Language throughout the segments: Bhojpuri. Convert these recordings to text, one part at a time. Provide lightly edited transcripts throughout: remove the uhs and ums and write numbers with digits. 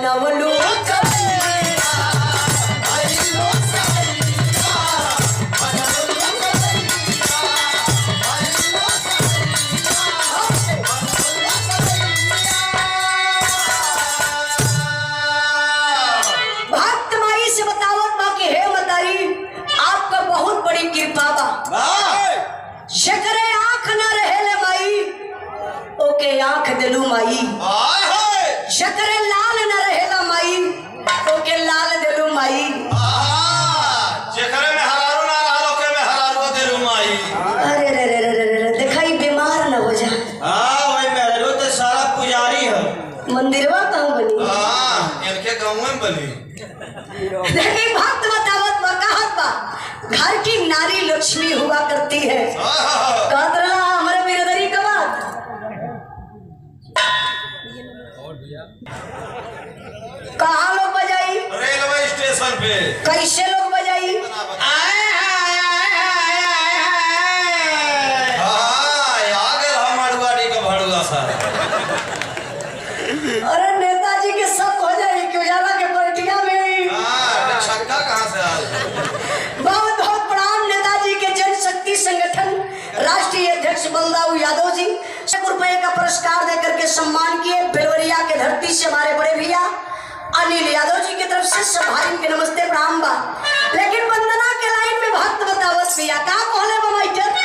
बनवलू शकरे आँख न रहेले माई ओके आँख दिलू माई शकरे लाल न रहेला माई ओके लाल दिलू माई शकरे में हरारू ना रहलो के में हरारू दिलू माई। अरे रे रे रे रे दिखाई बीमार न हो जा। हां वही मेरे तो सारा पुजारी है। मंदिरवा कहाँ बनी? हां इनके गांव में बनी। देखिए भक्त बतावत वकाहत बा घर की नारी लक्ष्मी हुआ करती है। हमारे बिरदरी का बात कहाँ लोग बजाई? रेलवे स्टेशन पे। कैसे लोग बजाई? अरे नेताजी के सब हो जाए क्यों जाला के पलटिया में छक्का कहाँ से आया? बहुत बहुत प्रणाम नेताजी के जनशक्ति संगठन राष्ट्रीय अध्यक्ष बलदाऊ यादव जी ₹100 का पुरस्कार देकर के सम्मान किए। बेलवरिया के धरती से हमारे बड़े भैया अनिल यादव जी की तरफ से सब भाई के नमस्ते प्रणाम बा। लेकिन वंदना के लाइन में भक्त बतावत भैया का कहले बमाइटर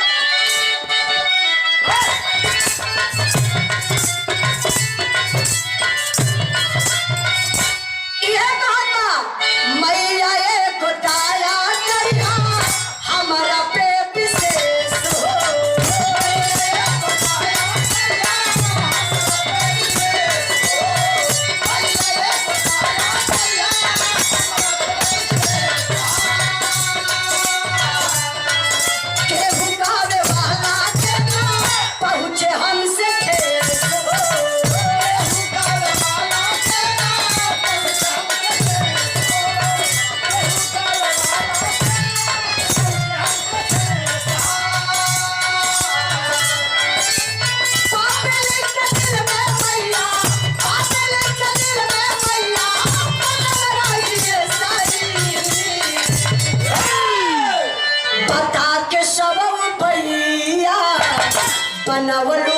यह कहता मैया एक दाया करिया हमारा पे विशेष हो। केहू गावे वाला के ना पहुँचे हमसे ठेस हो। केहू गावे वाला के ना पहुँचे हमसे ठेस हो। केहू गावे वाला के पापे लेके दिल में मैया पापे लेके दिल में मैया अपना ये सारी बता के सब भैया बनवलू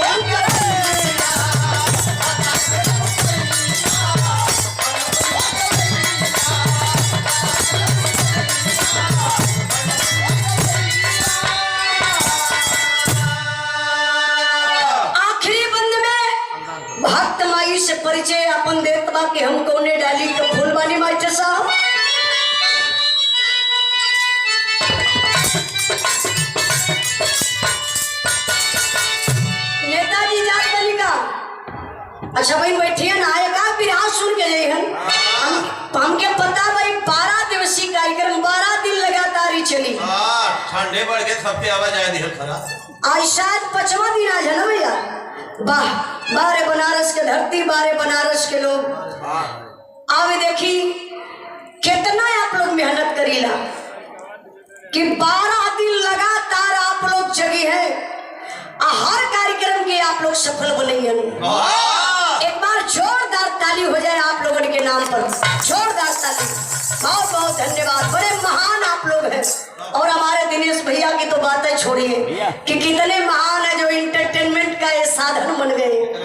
आखिरी बंद में भक्त माई से परिचय अपन देत बा कि हम कौने डाली के फूल वाली मास्टर साहब नेताजी जात बनी का अच्छा भाई बैठिए ना आए का फिर आज सुन के जाइए हमके पता भाई 12 दिवसीय कार्यक्रम 12 दिन लगातार ही चली। ठंडे बढ़ के सबके आवाज आए दिल खरा आज शायद 5वां दिन आज है ना भैया। वाह बारे बनारस के धरती बारे बनारस के लोग आवे देखी कितना आप लोग मेहनत करीला कि 12 दिन लगातार आप लोग जगी है हर कार्यक्रम के आप लोग सफल बने। एक बार जोरदार ताली हो जाए आप लोगों के नाम पर जोरदार ताली। बहुत बहुत धन्यवाद बड़े महान आप लोग हैं। और हमारे दिनेश भैया की तो बातें छोड़िए कि कितने महान है जो इंटरटेनमेंट का ये साधन बन गए।